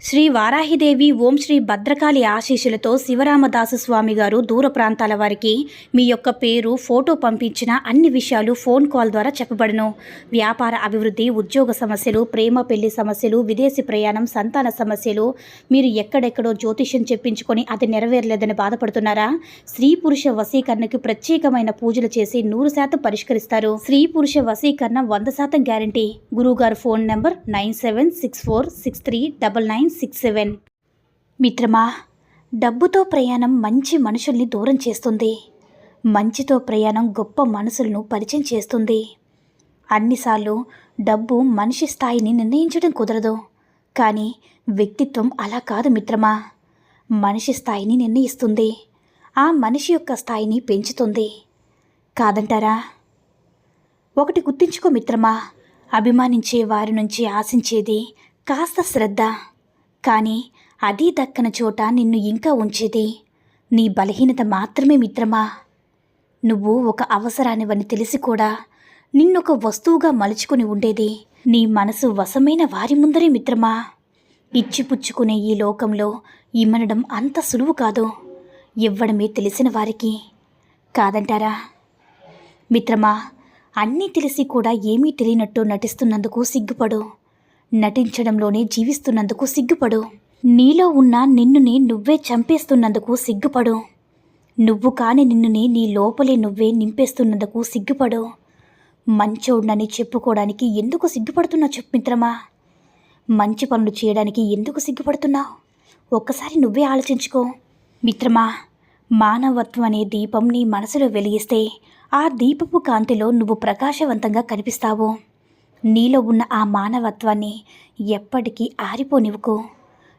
శ్రీ వారాహిదేవి ఓం శ్రీ భద్రకాళి ఆశీస్సులతో శివరామదాసు స్వామి గారు దూర ప్రాంతాల వారికి మీ యొక్క పేరు ఫోటో పంపించిన అన్ని విషయాలు ఫోన్ కాల్ ద్వారా చెప్పబడును. వ్యాపార అభివృద్ధి, ఉద్యోగ సమస్యలు, ప్రేమ పెళ్లి సమస్యలు, విదేశీ ప్రయాణం, సంతాన సమస్యలు, మీరు ఎక్కడెక్కడో జ్యోతిష్యం చెప్పించుకొని అది నెరవేరలేదని బాధపడుతున్నారా? స్త్రీ పురుష వశీకరణకి ప్రత్యేకమైన పూజలు చేసి 100% పరిష్కరిస్తారు. స్త్రీ పురుష వశీకరణ 100% గ్యారంటీ. గురువుగారు ఫోన్ నెంబర్ 9764639967. మిత్రమా, డబ్బుతో ప్రయాణం మంచి మనుషుల్ని దూరం చేస్తుంది. మంచితో ప్రయాణం గొప్ప మనసులను పరిచయం చేస్తుంది. అన్నిసార్లు డబ్బు మనిషి స్థాయిని నిర్ణయించడం కుదరదు, కానీ వ్యక్తిత్వం అలా కాదు మిత్రమా. మనిషి స్థాయిని నిర్ణయిస్తుంది, ఆ మనిషి యొక్క స్థాయిని పెంచుతుంది. కాదంటారా? ఒకటి గుర్తుంచుకో మిత్రమా, అభిమానించే వారి నుంచి ఆశించేది కాస్త శ్రద్ధ, కానీ అది దక్కని చోట నిన్ను ఇంకా ఉంచేది నీ బలహీనత మాత్రమే మిత్రమా. నువ్వు ఒక అవసరానివని తెలిసి కూడా నిన్నొక వస్తువుగా మలుచుకుని ఉండేది నీ మనసు వశమైన వారి ముందరే మిత్రమా. ఇచ్చిపుచ్చుకునే ఈ లోకంలో ఇమ్మనడం అంత సులువు కాదు, ఇవ్వడమే తెలిసిన వారికి. కాదంటారా? మిత్రమా, అన్నీ తెలిసి కూడా ఏమీ తెలియనట్టు నటిస్తున్నందుకు సిగ్గుపడు. నటించడంలోనే జీవిస్తున్నందుకు సిగ్గుపడు. నీలో ఉన్న నిన్నుని నువ్వే చంపేస్తున్నందుకు సిగ్గుపడు. నువ్వు కాని నిన్నుని నీ లోపలే నువ్వే నింపేస్తున్నందుకు సిగ్గుపడు. మంచోడ్నని చెప్పుకోవడానికి ఎందుకు సిగ్గుపడుతున్నావు చెప్పు మిత్రమా. మంచి పనులు చేయడానికి ఎందుకు సిగ్గుపడుతున్నావు? ఒక్కసారి నువ్వే ఆలోచించుకో మిత్రమా. మానవత్వం అనే దీపం నీ మనసులో వెలిగిస్తే ఆ దీపపు కాంతిలో నువ్వు ప్రకాశవంతంగా కనిపిస్తావు. నీలో ఉన్న ఆ మానవత్వాన్ని ఎప్పటికీ ఆరిపోనివ్వకు.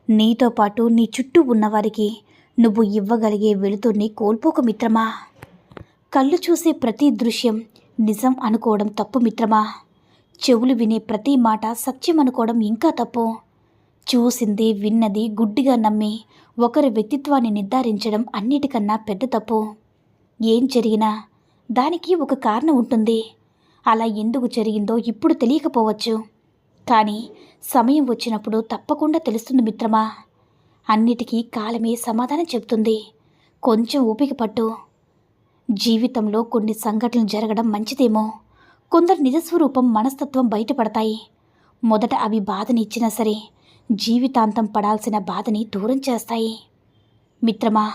నీతో పాటు నీ చుట్టూ ఉన్నవారికి నువ్వు ఇవ్వగలిగే వెలుతుర్ని కోల్పోకు మిత్రమా. కళ్ళు చూసే ప్రతి దృశ్యం నిజం అనుకోవడం తప్పు మిత్రమా. చెవులు వినే ప్రతి మాట సత్యం అనుకోవడం ఇంకా తప్పు. చూసింది విన్నది గుడ్డిగా నమ్మి ఒకరి వ్యక్తిత్వాన్ని నిర్ధారించడం అన్నిటికన్నా పెద్ద తప్పు. ఏం జరిగినా దానికి ఒక కారణం ఉంటుంది. అలా ఎందుకు జరిగిందో ఇప్పుడు తెలియకపోవచ్చు, కానీ సమయం వచ్చినప్పుడు తప్పకుండా తెలుస్తుంది మిత్రమా. అన్నిటికీ కాలమే సమాధానం చెప్తుంది. కొంచెం ఓపిక పట్టు. జీవితంలో కొన్ని సంఘటనలు జరగడం మంచిదేమో. కొందరు నిజస్వరూపం, మనస్తత్వం బయటపడతాయి. మొదట అవి బాధని ఇచ్చినా సరే జీవితాంతం పడాల్సిన బాధని దూరం చేస్తాయి. మిత్రమా,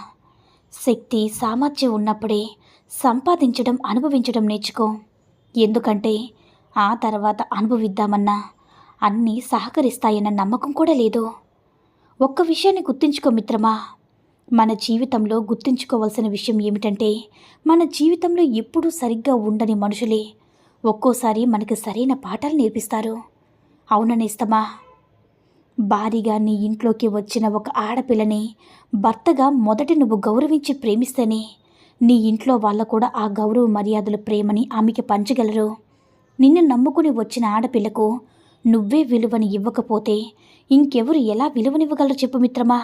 శక్తి సామర్థ్యం ఉన్నప్పుడే సంపాదించడం, అనుభవించడం నేర్చుకో. ఎందుకంటే ఆ తర్వాత అనుభవిద్దామన్నా అన్నీ సహకరిస్తాయన్న నమ్మకం కూడా లేదు. ఒక్క విషయాన్ని గుర్తుంచుకో మిత్రమా. మన జీవితంలో గుర్తుంచుకోవాల్సిన విషయం ఏమిటంటే, మన జీవితంలో ఎప్పుడూ సరిగ్గా ఉండని మనుషులే ఒక్కోసారి మనకి సరైన పాఠాలు నేర్పిస్తారు. అవుననేస్తమా. భారీగా నీ ఇంట్లోకి వచ్చిన ఒక ఆడపిల్లని భర్తగా మొదట నువ్వు గౌరవించి ప్రేమిస్తేనే నీ ఇంట్లో వాళ్ళ కూడా ఆ గౌరవ మర్యాదల ప్రేమని ఆమెకి పంచగలరు. నిన్ను నమ్ముకుని వచ్చిన ఆడపిల్లకు నువ్వే విలువని ఇవ్వకపోతే ఇంకెవరు ఎలా విలువనివ్వగలరు చెప్పు మిత్రమా.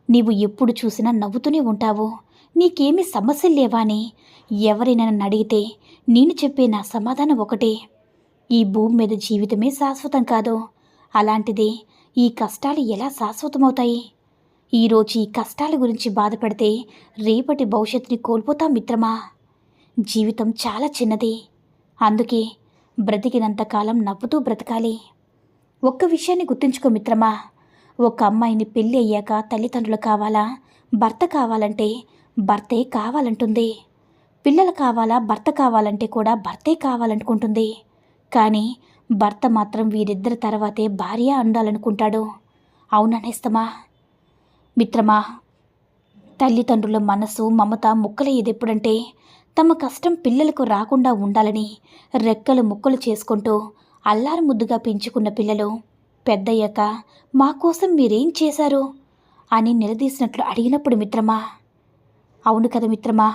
నీవు ఎప్పుడు చూసినా నవ్వుతూనే ఉంటావు. నీకేమీ సమస్యలు లేవా అని ఎవరైనా నన్ను అడిగితే నేను చెప్పే నా సమాధానం ఒకటే: ఈ భూమి మీద జీవితమే శాశ్వతం కాదు. అలాంటిది ఈ కష్టాలు ఎలా శాశ్వతమవుతాయి? ఈరోజు ఈ కష్టాల గురించి బాధపడితే రేపటి భవిష్యత్తుని కోల్పోతాం మిత్రమా. జీవితం చాలా చిన్నది, అందుకే బ్రతికినంతకాలం నవ్వుతూ బ్రతకాలి. ఒక్క విషయాన్ని గుర్తుంచుకో మిత్రమా. ఒక అమ్మాయిని పెళ్ళి అయ్యాక తల్లిదండ్రులు కావాలా, భర్త కావాలంటే భర్తే కావాలంటుంది. పిల్లలు కావాలా, భర్త కావాలంటే కూడా భర్తే కావాలనుకుంటుంది. కానీ భర్త మాత్రం వీరిద్దరి తర్వాతే భార్య ఉండాలనుకుంటాడు. అవుననేస్తమా. మిత్రమా, తల్లిదండ్రుల మనసు, మమత ముక్కలయ్యేది ఎప్పుడంటే తమ కష్టం పిల్లలకు రాకుండా ఉండాలని రెక్కలు ముక్కలు చేసుకుంటూ అల్లారు ముద్దుగా పెంచుకున్న పిల్లలు పెద్దయ్యాక మా కోసం మీరేం చేశారు అని నిలదీసినట్లు అడిగినప్పుడు మిత్రమా. అవును కదా మిత్రమా.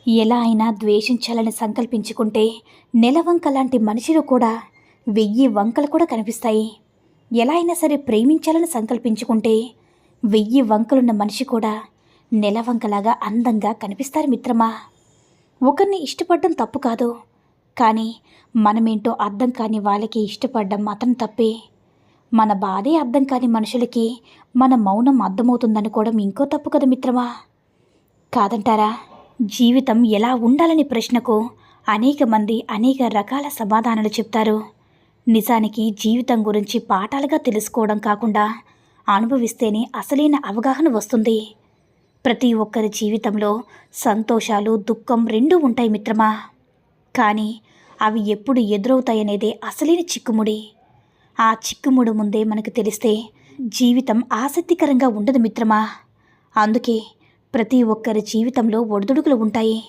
ఎలా అయినా ద్వేషించాలని సంకల్పించుకుంటే నెలవంక లాంటి మనిషిలో కూడా 1000 వంకలు కూడా కనిపిస్తాయి. ఎలా అయినా సరే ప్రేమించాలని సంకల్పించుకుంటే 1000 వంకలున్న మనిషి కూడా నెలవంకలాగా అందంగా కనిపిస్తారు మిత్రమా. ఒకరిని ఇష్టపడడం తప్పు కాదు, కానీ మనమేంటో అర్థం కాని వాళ్ళకి ఇష్టపడడం మాత్రం తప్పే. మన బాధే అర్థం కాని మనుషులకి మన మౌనం అర్థమవుతుందనుకోవడం ఇంకో తప్పు కదా మిత్రమా. కాదంటారా? జీవితం ఎలా ఉండాలని ప్రశ్నకు అనేక మంది అనేక రకాల సమాధానాలు చెప్తారు. నిజానికి జీవితం గురించి పాఠాలుగా తెలుసుకోవడం కాకుండా అనుభవిస్తేనే అసలైన అవగాహన వస్తుంది. ప్రతి ఒక్కరి జీవితంలో సంతోషాలు, దుఃఖం రెండూ ఉంటాయి మిత్రమా. కానీ అవి ఎప్పుడు ఎదురవుతాయనేదే అసలైన చిక్కుముడి. ఆ చిక్కుముడి ముందే మనకు తెలిస్తే జీవితం ఆసక్తికరంగా ఉండదు మిత్రమా. అందుకే ప్రతి ఒక్కరి జీవితంలో ఒడిదుడుకులు ఉంటాయి.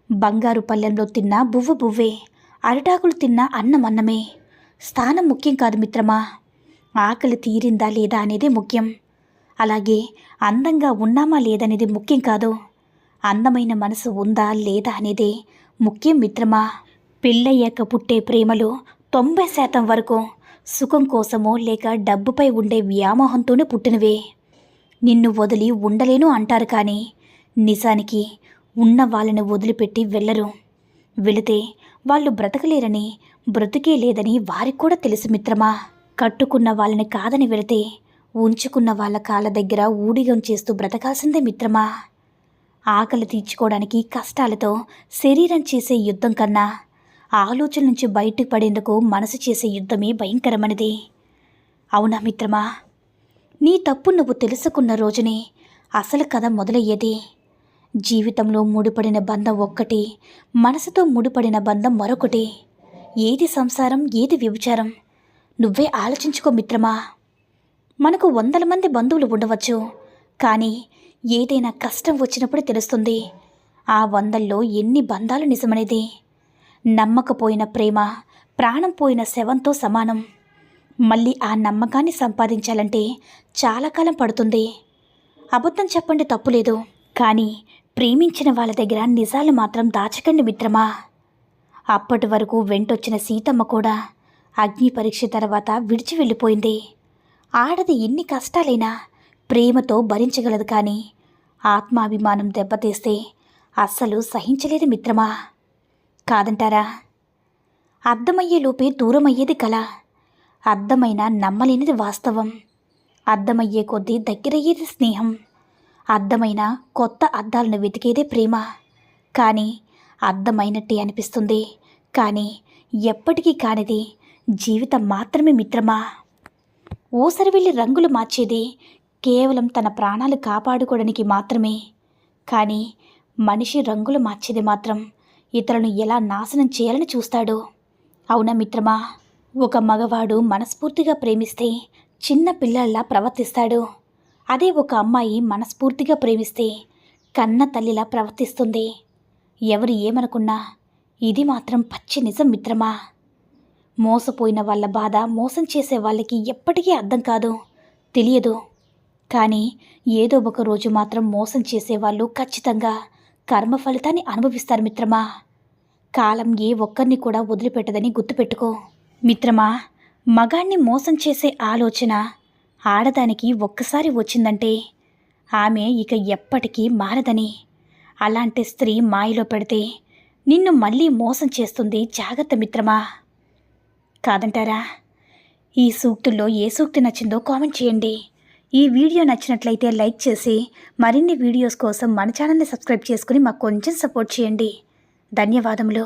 బంగారు పళ్ళెంలో తిన్నా బువ్వ బువ్వే, అరిటాకులు తిన్నా అన్నం అన్నమే. స్థానం ముఖ్యం కాదు మిత్రమా, ఆకలి తీరిందా లేదా అనేదే ముఖ్యం. అలాగే అందంగా ఉన్నామా లేదనేది ముఖ్యం కాదు, అందమైన మనసు ఉందా లేదా అనేదే ముఖ్యం మిత్రమా. పెళ్ళయ్యాక పుట్టే ప్రేమలో 90% వరకు సుఖం కోసమో లేక డబ్బుపై ఉండే వ్యామోహంతోనే పుట్టినవే. నిన్ను వదిలి ఉండలేను అంటారు, కానీ నిజానికి ఉన్న వాళ్ళని వదిలిపెట్టి వెళ్ళరు. వెళితే వాళ్ళు బ్రతకలేరని, బ్రతికే లేదని వారికి కూడా తెలుసు మిత్రమా. కట్టుకున్న వాళ్ళని కాదని వెళితే ఉంచుకున్న వాళ్ళ కాళ్ళ దగ్గర ఊడిగం చేస్తూ బ్రతకాల్సిందే మిత్రమా. ఆకలి తీర్చుకోవడానికి కష్టాలతో శరీరం చేసే యుద్ధం కన్నా ఆలోచన నుంచి బయటకు పడేందుకు మనసు చేసే యుద్ధమే భయంకరమైనది. అవునా మిత్రమా? నీ తప్పు నువ్వు తెలుసుకున్న రోజునే అసలు కథ మొదలయ్యేది. జీవితంలో ముడిపడిన బంధం ఒక్కటి, మనసుతో ముడిపడిన బంధం మరొకటి. ఏది సంసారం, ఏది వ్యభిచారం నువ్వే ఆలోచించుకో మిత్రమా. మనకు 100 మంది బంధువులు ఉండవచ్చు, కానీ ఏదైనా కష్టం వచ్చినప్పుడు తెలుస్తుంది ఆ 100లో ఎన్ని బంధాలు నిజమనేది. నమ్మకపోయిన ప్రేమ ప్రాణం పోయిన శవంతో సమానం. మళ్ళీ ఆ నమ్మకాన్ని సంపాదించాలంటే చాలా కాలం పడుతుంది. అబద్ధం చెప్పండి, తప్పులేదు, కానీ ప్రేమించిన వాళ్ళ దగ్గర నిజాలు మాత్రం దాచకండి మిత్రమా. అప్పటి వరకు వెంటొచ్చిన సీతమ్మ కూడా అగ్ని పరీక్ష తర్వాత విడిచి వెళ్ళిపోయింది. ఆడది ఎన్ని కష్టాలైనా ప్రేమతో భరించగలదు, కానీ ఆత్మాభిమానం దెబ్బతీస్తే అస్సలు సహించలేదు మిత్రమా. కాదంటారా? అర్థమయ్యేలోపే దూరమయ్యేది కల, అర్థమైనా నమ్మలేనిది వాస్తవం. అర్థమయ్యే కొద్దీ దగ్గరయ్యేది స్నేహం. అర్థమైన కొత్త అర్థాలను వెతికేదే ప్రేమ. కానీ అర్థమైనట్టే అనిపిస్తుంది, కానీ ఎప్పటికీ కానిది జీవితం మాత్రమే మిత్రమా. ఊసరి వెళ్ళి రంగులు మార్చేది కేవలం తన ప్రాణాలు కాపాడుకోవడానికి మాత్రమే, కానీ మనిషి రంగులు మార్చేది మాత్రం ఇతరులను ఎలా నాశనం చేయాలని చూస్తాడు. అవునా మిత్రమా? ఒక మగవాడు మనస్ఫూర్తిగా ప్రేమిస్తే చిన్న పిల్లల్లా ప్రవర్తిస్తాడు. అదే ఒక అమ్మాయి మనస్ఫూర్తిగా ప్రేమిస్తే కన్న తల్లిలా ప్రవర్తిస్తుంది. ఎవరు ఏమనుకున్నా ఇది మాత్రం పచ్చి నిజం మిత్రమా. మోసపోయిన వాళ్ళ బాధ మోసం చేసే వాళ్ళకి ఎప్పటికీ అర్థం కాదు, తెలియదు. కానీ ఏదో ఒక రోజు మాత్రం మోసం చేసేవాళ్ళు ఖచ్చితంగా కర్మ ఫలితాన్ని అనుభవిస్తారు మిత్రమా. కాలం ఏ ఒక్కరిని కూడా వదిలిపెట్టదని గుర్తుపెట్టుకో మిత్రమా. మగాణ్ణి మోసం చేసే ఆలోచన ఆడదానికి ఒక్కసారి వచ్చిందంటే ఆమె ఇక ఎప్పటికీ మారదని. అలాంటి స్త్రీ మాయలో పెడితే నిన్ను మళ్ళీ మోసం చేస్తుంది, జాగ్రత్త మిత్రమా. కాదంటారా? ఈ సూక్తుల్లో ఏ సూక్తి నచ్చిందో కామెంట్ చేయండి. ఈ వీడియో నచ్చినట్లయితే లైక్ చేసి మరిన్ని వీడియోస్ కోసం మన ఛానల్ని సబ్స్క్రైబ్ చేసుకుని మాకు కొంచెం సపోర్ట్ చేయండి. ధన్యవాదములు.